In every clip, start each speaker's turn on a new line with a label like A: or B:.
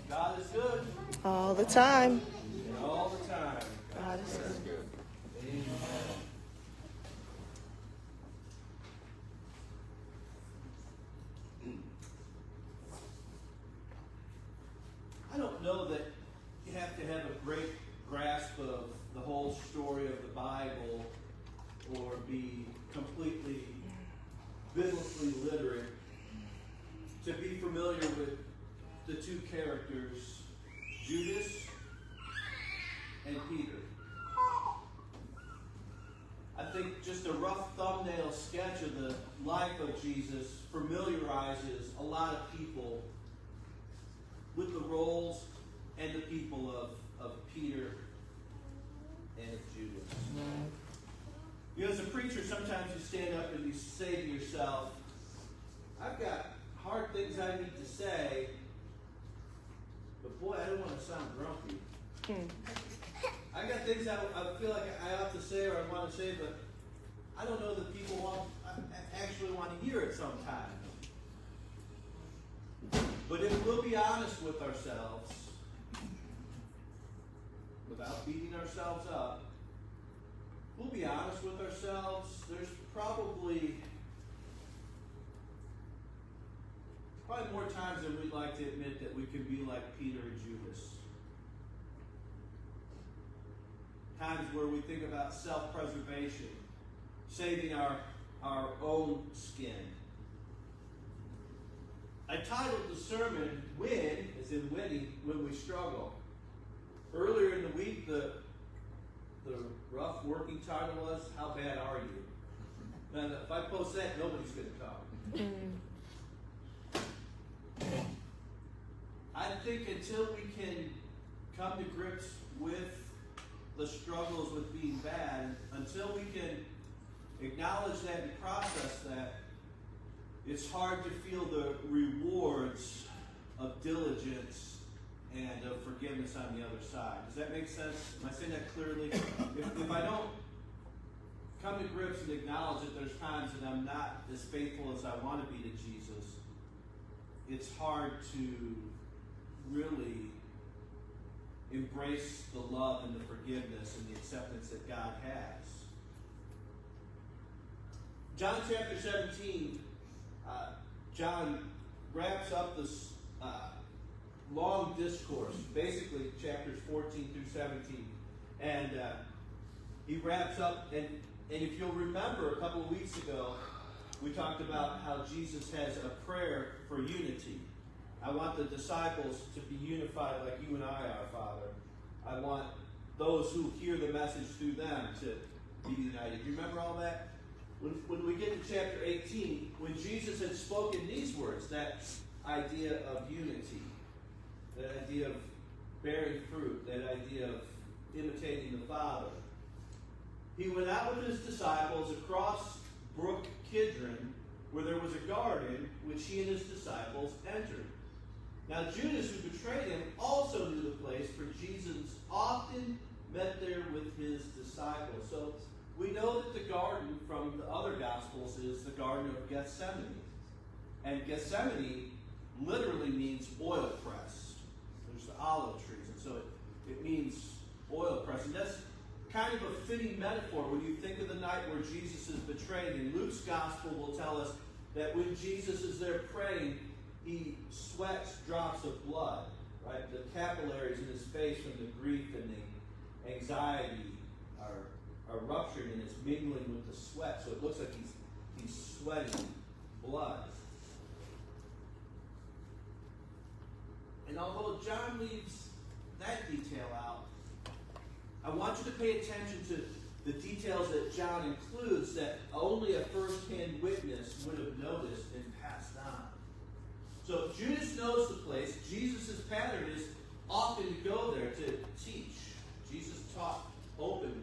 A: God is good.
B: All the time.
A: And all the time.
B: God is good.
A: Amen. I don't know that you have to have a great grasp of the whole story of the Bible or be completely biblically literate to be familiar with the two characters, Judas and Peter. I think just a rough thumbnail sketch of the life of Jesus familiarizes a lot of people with the roles and the people of Peter and of Judas. You know, as a preacher, sometimes you stand up and you say to yourself, I've got hard things I need to say, but boy, I don't want to sound grumpy. I got things I feel like I ought to say or I want to say, but I don't know that people actually want to hear it sometimes. But if we'll be honest with ourselves, without beating ourselves up, we'll be honest with ourselves, there's probably more times than we'd like to admit that we can be like Peter and Judas. Times where we think about self-preservation, saving our own skin. I titled the sermon, Win, as in winning, when we struggle. Earlier in the week, the rough working title was, How Bad Are You? And if I post that, nobody's going to come. I think until we can come to grips with the struggles with being bad, until we can acknowledge that and process that, it's hard to feel the rewards of diligence and of forgiveness on the other side. Does that make sense? Am I saying that clearly? If I don't come to grips and acknowledge that there's times that I'm not as faithful as I want to be to Jesus, it's hard to really embrace the love and the forgiveness and the acceptance that God has. John chapter 17, John wraps up this long discourse, basically chapters 14 through 17. And he wraps up, and if you'll remember a couple of weeks ago, we talked about how Jesus has a prayer for unity. I want the disciples to be unified like you and I are, Father. I want those who hear the message through them to be united. Do you remember all that? When we get to chapter 18, when Jesus had spoken these words, that idea of unity, that idea of bearing fruit, that idea of imitating the Father, he went out with his disciples across Brook Kidron, where there was a garden which he and his disciples entered. Now Judas, who betrayed him, also knew the place, for Jesus often met there with his disciples. So we know that the garden from the other Gospels is the Garden of Gethsemane. And Gethsemane literally means oil press. There's the olive trees, and so it means oil press. And that's kind of a fitting metaphor when you think of the night where Jesus is betrayed. And Luke's Gospel will tell us that when Jesus is there praying, he sweats drops of blood, right? The capillaries in his face from the grief and the anxiety are ruptured, and it's mingling with the sweat, so it looks like he's sweating blood. And although John leaves that detail out, I want you to pay attention to the details that John includes that only a first-hand witness would have noticed and passed on. So Judas knows the place. Jesus' pattern is often to go there to teach. Jesus taught openly.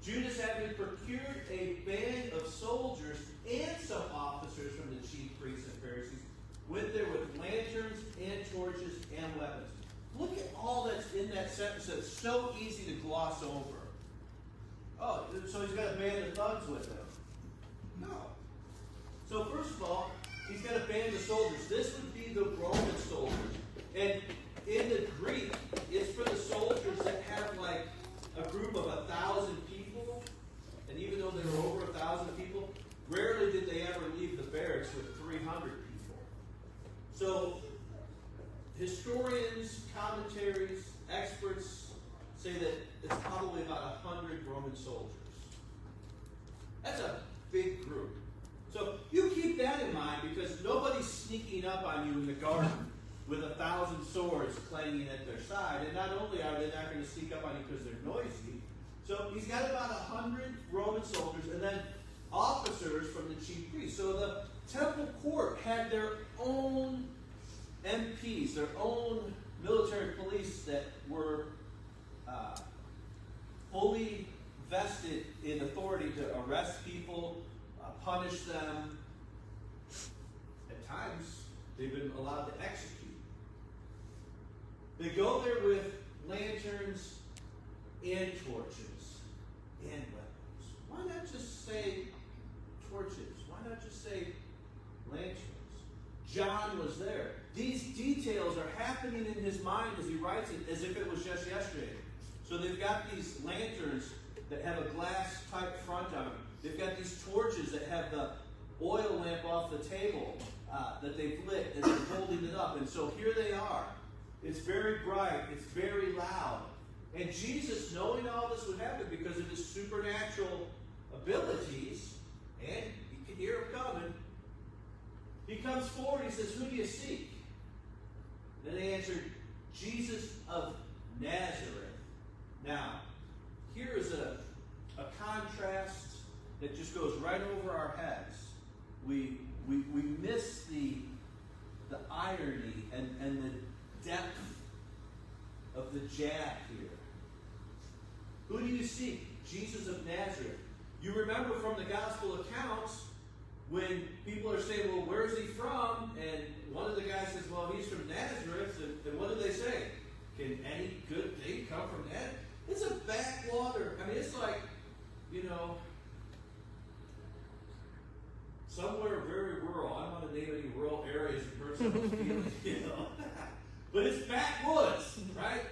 A: Judas, having procured a band of soldiers and some officers from the chief priests and Pharisees, went there with lanterns and torches and weapons. Look at all that's in that sentence that's so easy to gloss over. Oh, so he's got a band of thugs with him. No. So first of all, he's got a band of soldiers. This would be the Roman soldiers. And So, historians, commentaries, experts say that it's probably about 100 Roman soldiers. That's a big group. So you keep that in mind, because nobody's sneaking up on you in the garden with 1,000 swords clanging at their side. And not only are they not going to sneak up on you because they're noisy, so he's got about 100 Roman soldiers and then officers from the chief priests. So the temple court had their own MPs, their own military police that were fully vested in authority to arrest people, punish them. At times, they've been allowed to execute. They go there with lanterns and torches and weapons. Why not just say torches? Why not just say lanterns? John was there. These details are happening in his mind as he writes it, as if it was just yesterday. So they've got these lanterns that have a glass type front on them. They've got these torches that have the oil lamp off the table that they've lit, and they're holding it up. And so here they are. It's very bright. It's very loud. And Jesus, knowing all this would happen because of his supernatural abilities, and you can hear him coming, he comes forward. He says, "Who do you seek?" Then they answered, "Jesus of Nazareth." Now, here is a contrast that just goes right over our heads. We miss the irony and the depth of the jab here. Who do you seek? Jesus of Nazareth. You remember from the gospel accounts when people are saying, "Well, where's he from?" And one of the guys says, "Well, he's from Nazareth." And what do they say? Can any good thing come from that? It's a backwater. I mean, it's like, somewhere very rural. I don't want to name any rural areas in person, but it's backwoods, right?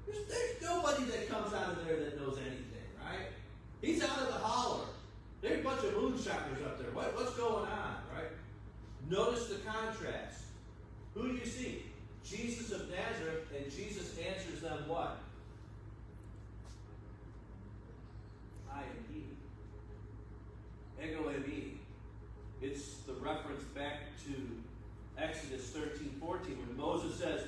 A: There's nobody that comes out of there that knows anything, right? He's out of the holler. There's a bunch of moonshiners up there. What's going on, right? Notice the contrast. Who do you see? Jesus of Nazareth, and Jesus answers them what? I am he. Ego eimi. It's the reference back to Exodus 13:14, when Moses says,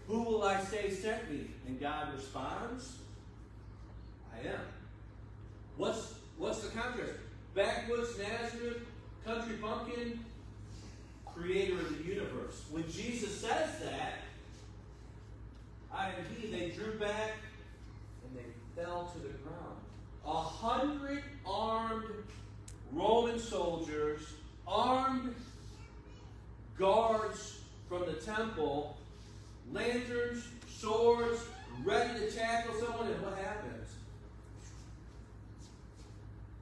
A: "Who will I say sent me?" And God responds, "I am." What's the contrast? Backwoods Nazareth, country bumpkin, creator of the universe. When Jesus says that, "I am he," they drew back and they fell to the ground. 100 armed Roman soldiers, armed guards from the temple, lanterns, swords, ready to tackle someone, and what happens?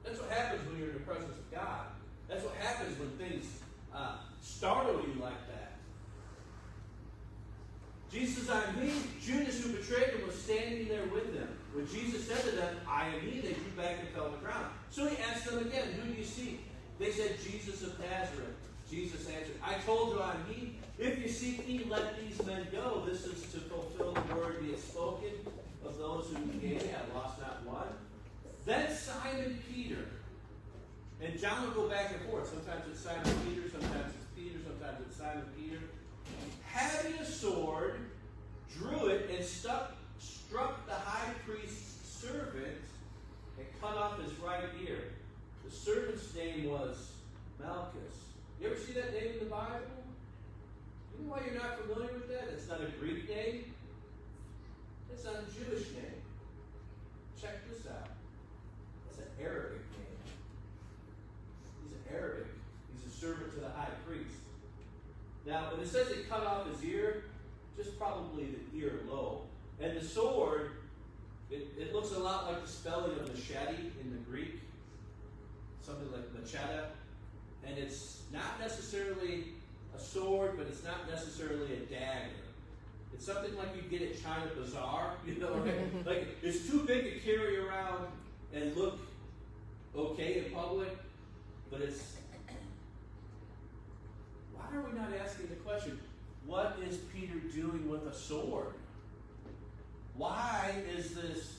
A: That's what happens when you're in the presence of God. That's what happens when things startle you like that. Jesus says, "I am he." Judas, who betrayed him, was standing there with them. When Jesus said to them, "I am he," they drew back and fell to the ground. So he asked them again, "Who do you seek?" They said, "Jesus of Nazareth." Jesus answered, "I told you I am he. If you seek me, let these men go." This is to fulfill the word he had spoken of those who he gave. I lost not one. Then Simon Peter. And John will go back and forth. Sometimes it's Simon Peter, sometimes it's Peter, sometimes it's Simon Peter. Having a sword, drew it and struck the high priest's servant and cut off his right ear. The servant's name was Malchus. You ever see that name in the Bible? You know why you're not familiar with that? It's not a Greek name. It's not a Jewish name. Check this out. It's an Arabic name. He's an Arabic. He's a servant to the high priest. Now, when it says it cut off his ear, just probably the ear lobe. And the sword, it looks a lot like the spelling of machete in the Greek. Something like machete. And it's not necessarily a sword, but it's not necessarily a dagger. It's something like you get at China Bazaar, right? Like, it's too big to carry around and look okay in public, but it's... Why are we not asking the question, what is Peter doing with a sword? Why is this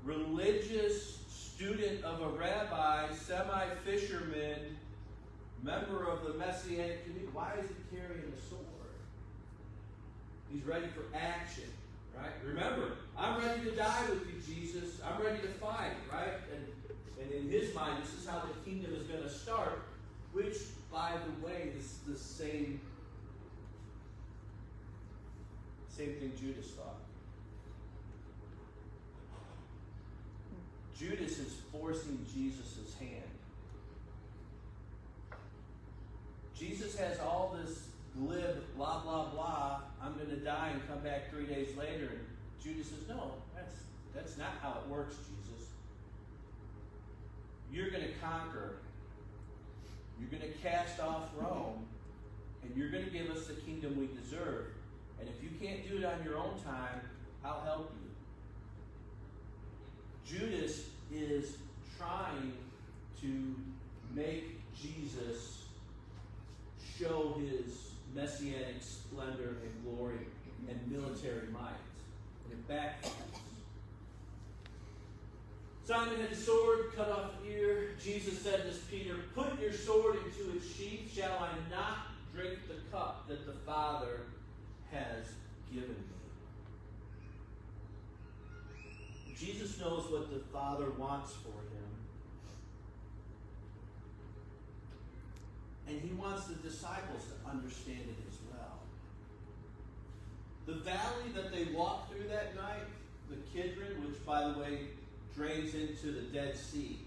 A: religious student of a rabbi, semi-fisherman, member of the Messianic community, why is he carrying a sword? He's ready for action, right? Remember, I'm ready to die with you, Jesus. I'm ready to fight, right? And in his mind, this is how the kingdom is going to start, which, by the way, is the same thing Judas thought. Judas is forcing Jesus' hand. Jesus has all this glib, blah, blah, blah, I'm going to die and come back 3 days later. And Judas says, no, that's not how it works, Jesus. You're going to conquer. You're going to cast off Rome. And you're going to give us the kingdom we deserve. And if you can't do it on your own time, I'll help you. Judas is trying to make Jesus show his messianic splendor and glory and military might. And it backfires. Simon had the sword, cut off the ear. Jesus said to Peter, put your sword into its sheath. Shall I not drink the cup that the Father has given me? Jesus knows what the Father wants for him. And he wants the disciples to understand it as well. The valley that they walked through that night, the Kidron, which, by the way, drains into the Dead Sea,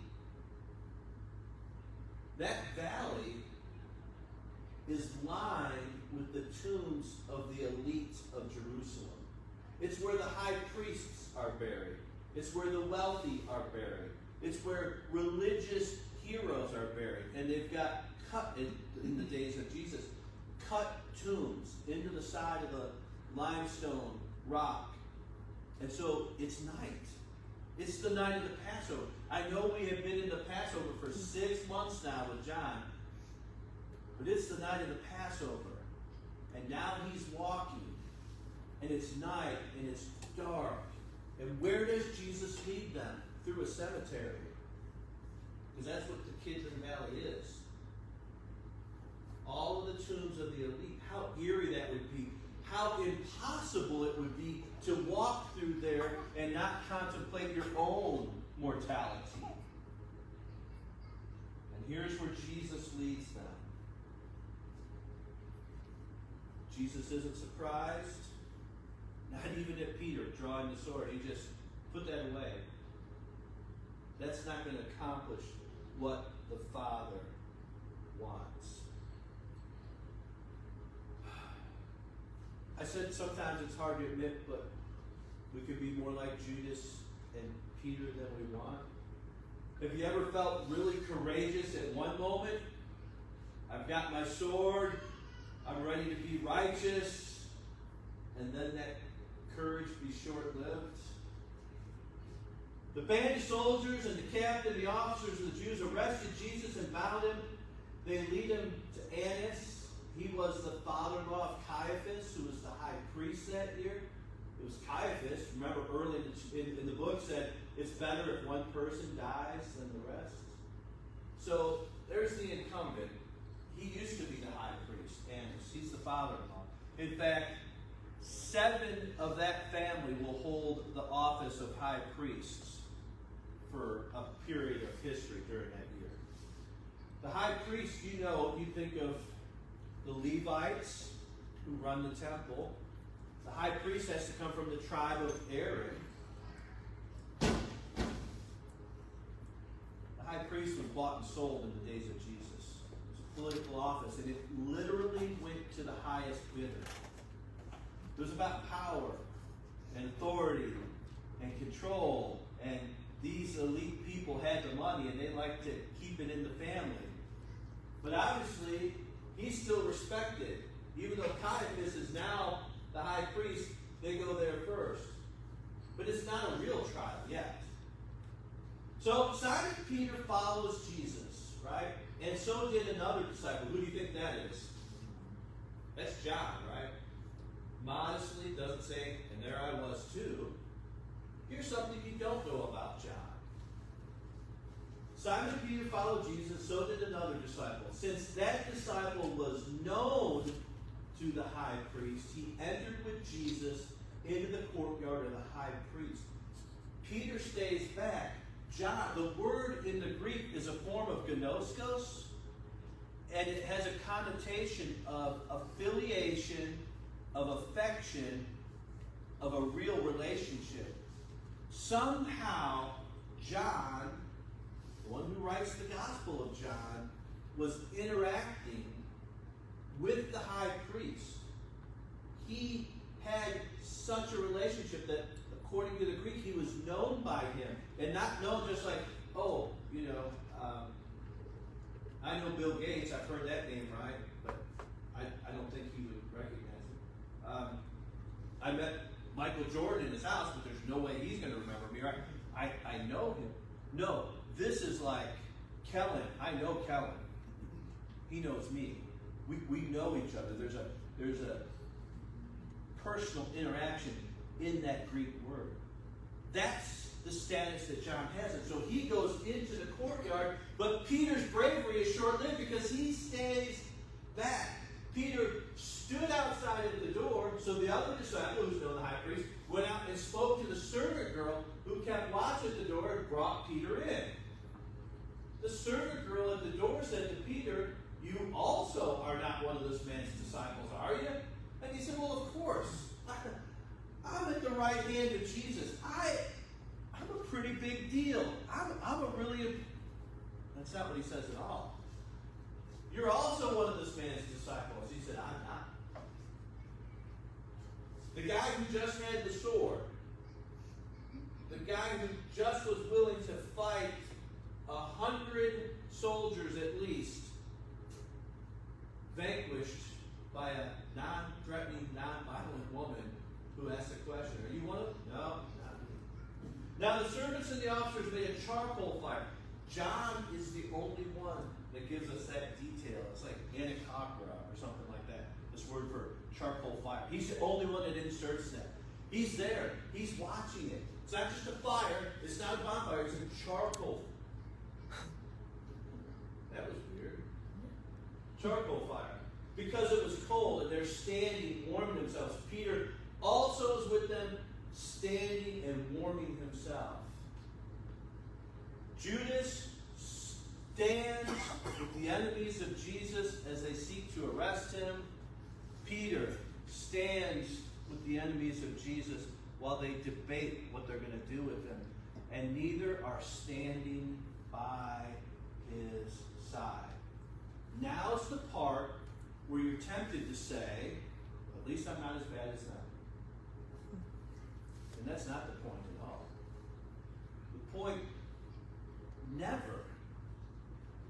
A: that valley is lined with the tombs of the elites of Jerusalem. It's where the high priests are buried. It's where the wealthy are buried. It's where religious heroes are buried. And they've got cut, in the days of Jesus, cut tombs into the side of the limestone rock. And so it's night. It's the night of the Passover. I know we have been in the Passover for 6 months now with John. But it's the night of the Passover. And now he's walking. And it's night and it's dark. And where does Jesus lead them? Through a cemetery. Because that's what the Kidron Valley is. All of the tombs of the elite. How eerie that would be. How impossible it would be to walk through there and not contemplate your own mortality. And here's where Jesus leads them. Jesus isn't surprised. Not even at Peter drawing the sword. He just put that away. That's not going to accomplish what the Father wants. I said sometimes it's hard to admit, but we could be more like Judas and Peter than we want. Have you ever felt really courageous at one moment? I've got my sword. I'm ready to be righteous. And then that courage be short-lived. The band of soldiers and the captain, the officers of the Jews arrested Jesus and bound him. They lead him to Annas. He was the father-in-law of Caiaphas, who was the high priest that year. It was Caiaphas, remember early in the book, said it's better if one person dies than the rest. So there's the incumbent. He used to be the high priest, Annas. He's the father-in-law. In fact, 7 of that family will hold the office of high priests for a period of history during that year. The high priest, you think of the Levites who run the temple. The high priest has to come from the tribe of Aaron. The high priest was bought and sold in the days of Jesus. It was a political office, and it literally went to the highest bidder. It was about power and authority and control, and these elite people had the money, and they liked to keep it in the family. But obviously, he's still respected. Even though Caiaphas is now the high priest, they go there first. But it's not a real trial yet. So Simon Peter follows Jesus, right? And so did another disciple. Who do you think that is? That's John, right? modestly, doesn't say, and there I was too. Here's something you don't know about John. Simon Peter followed Jesus, so did another disciple. Since that disciple was known to the high priest, he entered with Jesus into the courtyard of the high priest. Peter stays back. John, the word in the Greek is a form of gnoskos, and it has a connotation of affiliation, of affection, of a real relationship. Somehow, John, the one who writes the Gospel of John, was interacting with the high priest. He had such a relationship that, according to the Greek, he was known by him. And not known just like, oh, I know Bill Gates, I've heard that name, right? But I don't think he would recognize it. I met Michael Jordan in his house, but there's no way he's going to remember me, right? I know him. No, this is like Kellen. I know Kellen. He knows me. We know each other. There's a personal interaction in that Greek word. That's the status that John has. And so he goes into the courtyard, but Peter's bravery is short-lived because he stays back. Peter stood outside of the door, so the other disciple, who's known the high priest, went out and spoke to the servant girl who kept watch at the door and brought Peter in. The servant girl at the door said to Peter, "You also are not one of this man's disciples, are you?" And he said, "Well, of course. I'm at the right hand of Jesus. I'm a pretty big deal. I'm a really..." That's not what he says at all. "You're also one of this man's disciples." He said, "I'm not." The guy who just had the sword, the guy who just was willing to fight 100 soldiers at least, vanquished by a non-threatening, non-violent woman who asked the question, "Are you one of them?" "No, not me." Now the servants and the officers made a charcoal fire. John is the only one that gives us that detail. It's like anacocra or something like that. This word for charcoal fire. He's the only one that inserts that. He's there. He's watching it. It's not just a fire. It's not a bonfire. It's a charcoal. That was weird. Charcoal fire. Because it was cold and they're standing, warming themselves. Peter also is with them, standing and warming himself. Judas stands with the enemies of Jesus as they seek to arrest him. Peter stands with the enemies of Jesus while they debate what they're going to do with him. And neither are standing by his side. Now's the part where you're tempted to say, "At least I'm not as bad as them." And that's not the point at all. The point never,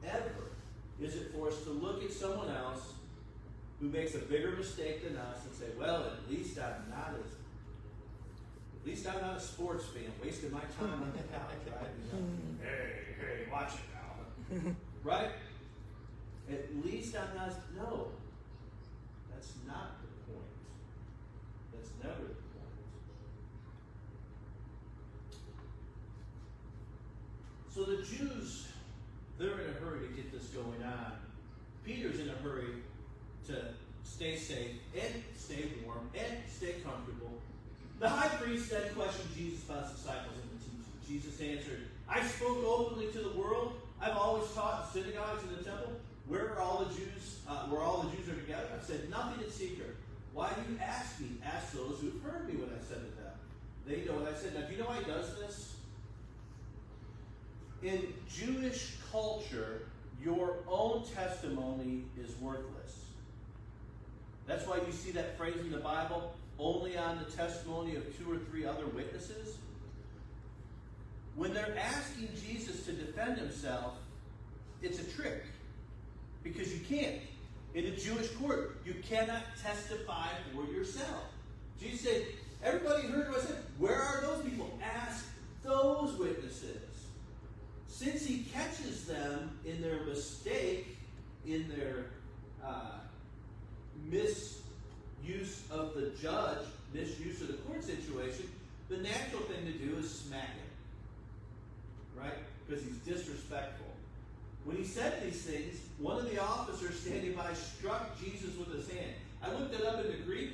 A: ever is it for us to look at someone else who makes a bigger mistake than us and say, "Well, at least I'm not a sports fan, wasting my time on the couch," right? Hey, watch it now. Right? At least I'm not. No. That's not the point. That's never the point. So the Jews, they're in a hurry to get this going on. Peter's in a hurry to stay safe and stay warm and stay comfortable. The high priest then questioned Jesus about his disciples and the teaching. Jesus answered, "I spoke openly to the world. I've always taught in synagogues and the temple, where all the Jews are together. I've said nothing in secret. Why do you ask me? Ask those who've heard me what I said to them. They know what I said." Now, do you know why he does this? In Jewish culture, your own testimony is worthless. That's why you see that phrase in the Bible, "only on the testimony of 2 or 3 other witnesses." When they're asking Jesus to defend himself, it's a trick. Because you can't. In a Jewish court, you cannot testify for yourself. Jesus said, "Everybody heard what I said. Where are those people? Ask those witnesses." Since he catches them in their mistake, in their misuse of the judge misuse of the court situation, the natural thing to do is smack him. Right? Because he's disrespectful. When he said these things, one of the officers standing by struck Jesus with his hand. I looked it up in the Greek.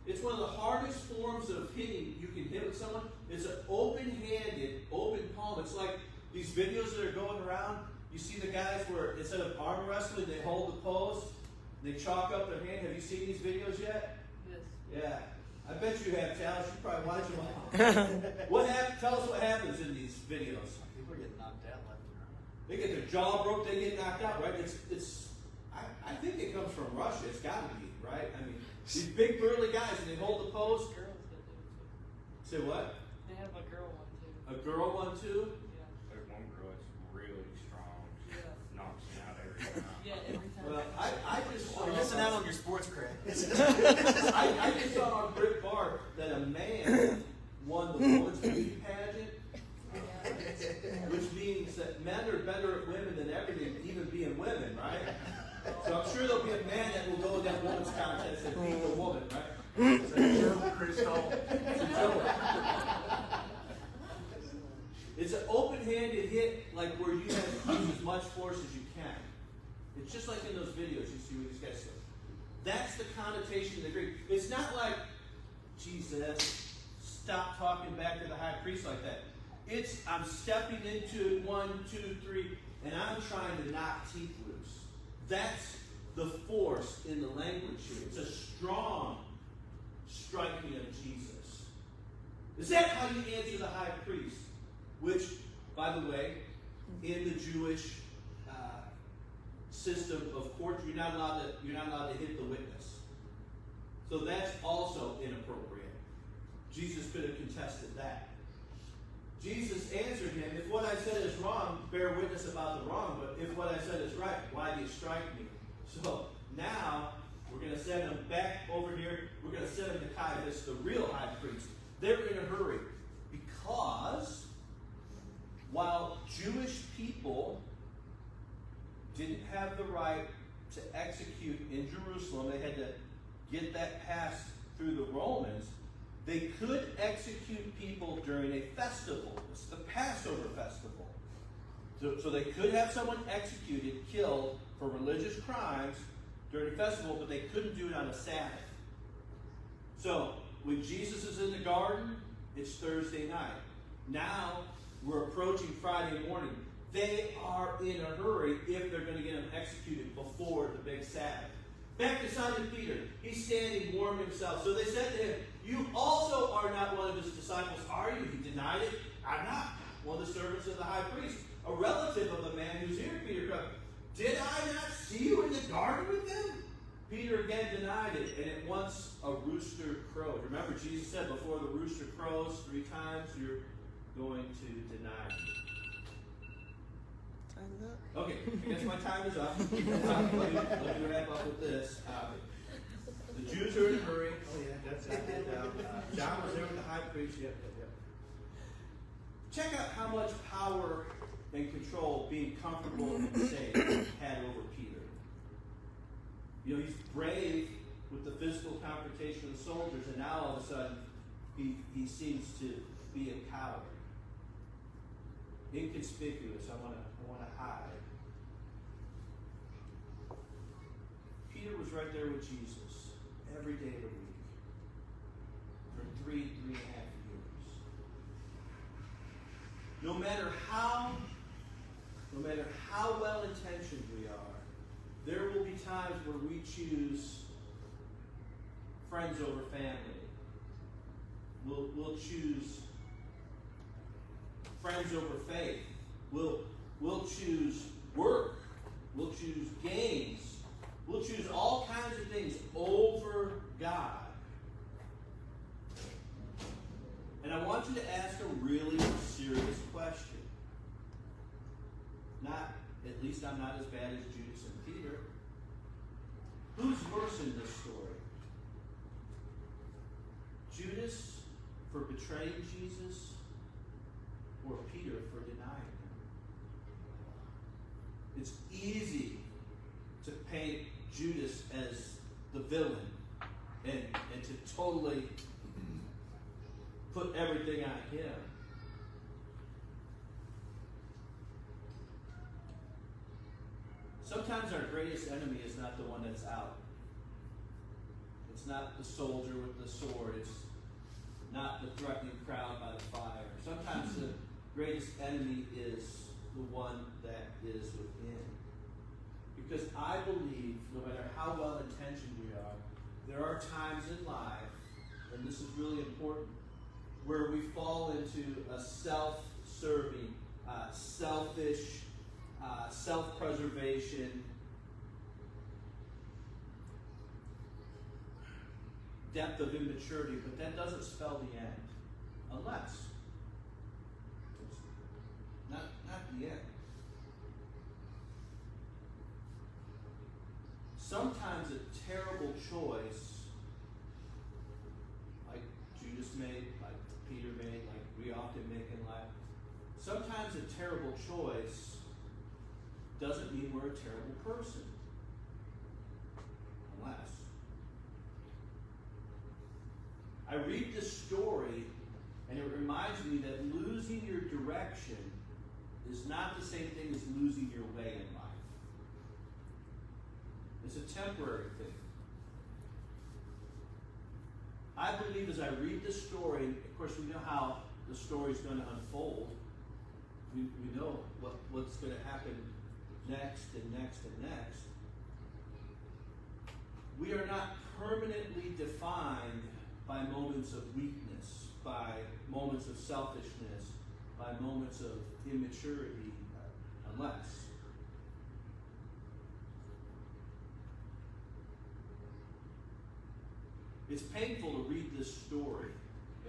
A: It's one of the hardest forms of hitting you can hit with someone. It's an open-handed, open palm. It's like these videos that are going around. You see the guys where instead of arm wrestling, they hold the post, they chalk up their hand. Have you seen these videos yet?
C: Yes.
A: Yeah. I bet you have, Chalice. You probably watch them all. Tell us what happens in these videos.
D: People are getting knocked out left and right.
A: They get their jaw broke, they get knocked out, right? I think it comes from Russia. It's got to be, right? I mean, these big burly guys, and they hold the post.
C: Girls that do it too.
A: Say what?
C: They have a girl one too.
A: A girl one too?
C: Yeah.
E: There's one girl that's really strong. She
C: Yeah.
E: knocks me out every time.
C: Yeah, every time.
A: Well, I just saw.
D: You're missing out on your sports cred.
A: I just saw on Brit Bart that a man won the women's beauty pageant, which means that men are better at women than everything, even being women, right? So I'm sure there'll be a man that will go in that women's contest and beat the woman, right?
D: It's a joke, Crystal.
A: It's a joke. It's an open-handed hit, like where you have to use as much force as you can. It's just like in those videos you see where these guys do. That's the connotation of the Greek. It's not like, Jesus, stop talking back to the high priest like that. It's, I'm stepping into it, 1, 2, 3, and I'm trying to knock teeth loose. That's the force in the language here. It's a strong striking of Jesus. Is that how you answer the high priest? Which, by the way, in the Jewish system of court, you're not allowed to hit the witness. So that's also inappropriate. Jesus could have contested that. Jesus answered him, if what I said is wrong, bear witness about the wrong, but if what I said is right, why do you strike me? So now we're going to send him back over here. We're going to send him to Caiaphas, the real high priest. They're in a hurry because while Jewish people didn't have the right to execute in Jerusalem, they had to get that passed through the Romans. They could execute people during a festival. It's the Passover festival. So they could have someone executed, killed for religious crimes during a festival, but they couldn't do it on a Sabbath. So when Jesus is in the garden, it's Thursday night. Now we're approaching Friday morning. They are in a hurry if they're going to get him executed before the big Sabbath. Back to Simon Peter. He's standing warming himself. So they said to him, you also are not one of his disciples, are you? He denied it. I'm not. One of the servants of the high priest, a relative of the man who's here. Peter cried, did I not see you in the garden with them? Peter again denied it, and at once a rooster crowed. Remember, Jesus said, before the rooster crows 3 times, you're going to deny me.
B: Time's up.
A: Okay, I guess my time is up. Let me wrap up with this. The Jews are in a hurry. Oh yeah, that's it. John was there with the high priest. Yep. Check out how much power and control being comfortable and safe had over Peter. You know, he's brave with the physical confrontation of the soldiers, and now all of a sudden he seems to be a coward. Inconspicuous. I want to hide. Peter was right there with Jesus every day of the week for 3.5 years. No matter how well intentioned we are, there will be times where we choose friends over family. We'll choose friends over faith. We'll choose work. We'll choose games. We'll choose all kinds of things over God. And I want you to ask a really serious question. At least I'm not as bad as Judas and Peter. Who's worse in this story? Judas for betraying Jesus, or Peter for denying him? It's easy to paint Judas as the villain and to totally put everything on him. Sometimes our greatest enemy is not the one that's out. It's not the soldier with the sword. It's not the threatening crowd by the fire. Sometimes the greatest enemy is the one that is within. Because I believe, no matter how well intentioned we are, there are times in life, and this is really important, where we fall into a self-serving, selfish, self-preservation, depth of immaturity, but that doesn't spell the end. Unless it's not the end. Sometimes a terrible choice, like Judas made, like Peter made, like we often make in life, sometimes a terrible choice doesn't mean we're a terrible person. Unless I read this story and it reminds me that losing your direction is not the same thing as losing your way in life. It's a temporary thing. I believe as I read this story, of course we know how the story is going to unfold. We know what's going to happen next and next and next. We are not permanently defined by moments of weakness, by moments of selfishness, by moments of immaturity, unless it's painful to read this story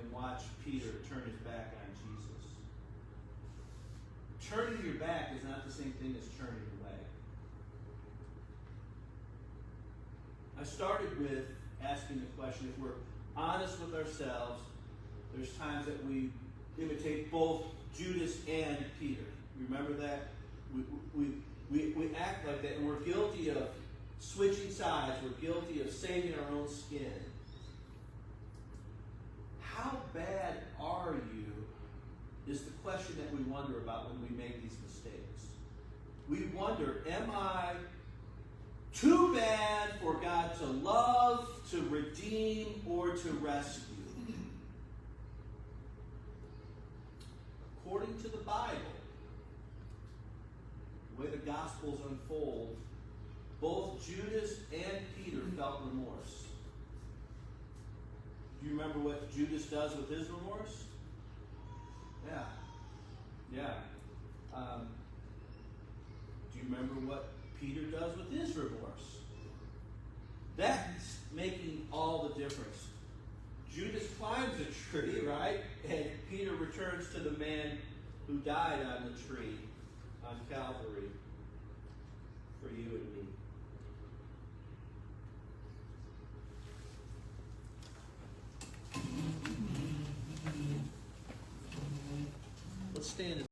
A: and watch Peter turn his back on Jesus. Turning your back is not the same thing as turning away. I started with asking the question, if we're honest with ourselves, there's times that we imitate both Judas and Peter. Remember that? We act like that, and we're guilty of switching sides. We're guilty of saving our own skin. How bad are you is the question that we wonder about when we make these mistakes. We wonder, am I too bad for God to love, to redeem, or to rescue? According to the Bible, the way the Gospels unfold, both Judas and Peter felt remorse. Do you remember what Judas does with his remorse? Yeah. Do you remember what Peter does with his remorse? That's making all the difference. Judas climbs a tree, right? And Peter returns to the man who died on the tree on Calvary for you and me. Let's stand.